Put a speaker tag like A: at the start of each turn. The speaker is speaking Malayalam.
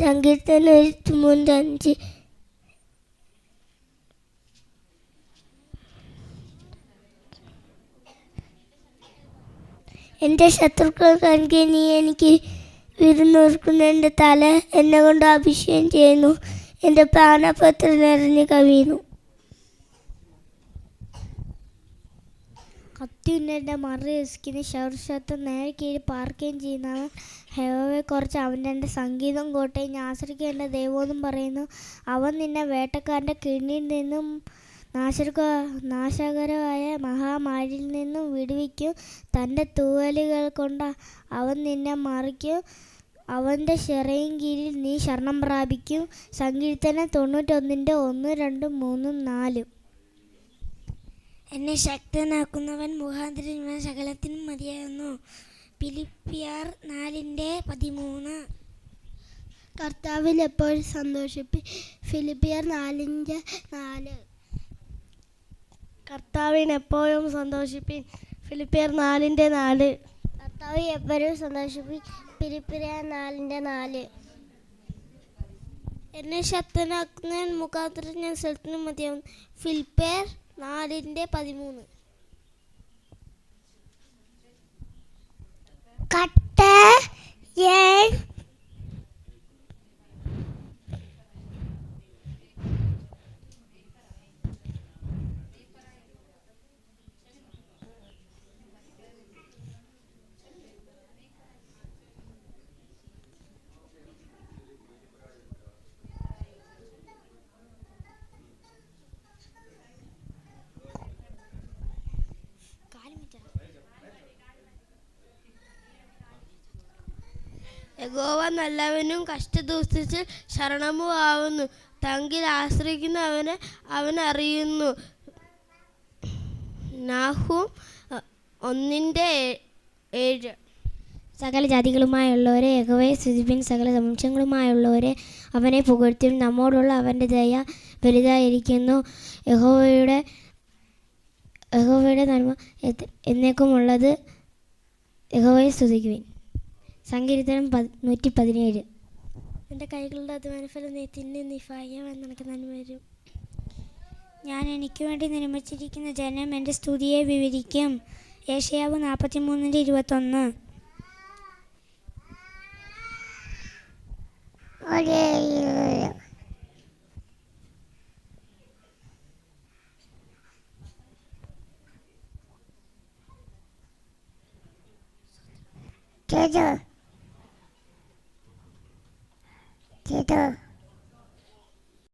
A: സങ്കീർത്തനം 103:5. എൻ്റെ ശത്രുക്കൾ കൺകെ നീ എനിക്ക് വിരുന്നോർക്കുന്നു. എൻ്റെ തല എന്നെ കൊണ്ട് അഭിഷേകം ചെയ്യുന്നു. എൻ്റെ പാനപാത്രം നിറഞ്ഞ് കവിയുന്നു. അത്യുന്നതന്റെ മറുവശിക്കുന്ന ശൗർശത്വം നേരെ കീഴിൽ പാർക്കുകയും ചെയ്യുന്നവൻ യഹോവയെക്കുറിച്ച് അവൻ്റെ സംഗീതം കോട്ടയും ആശ്രയിക്കേണ്ട ദൈവമെന്നും പറയുന്നു. അവൻ നിന്നെ വേട്ടക്കാരൻ്റെ കെണിയിൽ നിന്നും നാശകരമായ മഹാമാരിയിൽ നിന്നും വിടുവിക്കും. തൻ്റെ തൂവലുകൾ കൊണ്ട് അവൻ നിന്നെ മറിക്കും. അവൻ്റെ ചിറകിൻ കീഴിൽ നീ ശരണം പ്രാപിക്കും. സങ്കീർത്തനം 91:1, 2, 3, 4.
B: എന്നെ ശക്തനാക്കുന്നവൻ മുഖാന്തരം സകലത്തിനും മതിയാകുന്നു. ഫിലിപ്പിയർ 4:13.
A: കർത്താവിൽ എപ്പോഴും സന്തോഷിപ്പിൻ. ഫിലിപ്പിയർ 4:4.
C: കർത്താവിന് എപ്പോഴും സന്തോഷിപ്പിൻ. ഫിലിപ്പിയർ 4:4.
A: കർത്താവിൽ എപ്പോഴും സന്തോഷിപ്പിൻ. ഫിലിപ്പിയർ 4:4.
B: എന്നെ ശക്തനാക്കുന്നവൻ മുഖാന്തരം ഞാൻ സ്ഥലത്തിനും മതിയാകുന്നു. ഫിലിപ്പിയർ 4:13.
C: യഹോവ നല്ലവനും കഷ്ടദിവസത്തിൽ ശരണവും ആവുന്നു. തങ്കിൽ ആശ്രയിക്കുന്നവനെ അവൻ അറിയുന്നു. നാഹൂം 1:7.
D: സകല ജാതികളുമായുള്ളവരെ യഹോവയെ സ്തുതിപ്പിൻ. സകല വംശങ്ങളുമായുള്ളവരെ അവനെ പുകഴ്ത്തുവിൻ. നമ്മോടുള്ള അവൻ്റെ ദയ വലുതായിരിക്കുന്നു. യഹോവയുടെ നന്മ എന്നേക്കുമുള്ളത്. യഹോവയെ സ്തുതിക്കുവിൻ. സങ്കീർത്തനം 117.
B: എൻ്റെ കൈകളുടെ അധ്വാനഫലം നീ തിന്നി നീ ഭാഗ്യവാൻ, നിനക്ക് നന്മ വരും.
D: ഞാൻ എനിക്ക് വേണ്ടി നിർമ്മിച്ചിരിക്കുന്ന ജനം എൻ്റെ സ്തുതിയെ വിവരിക്കും. യെശയ്യാവ് 43:21.
A: Tutu.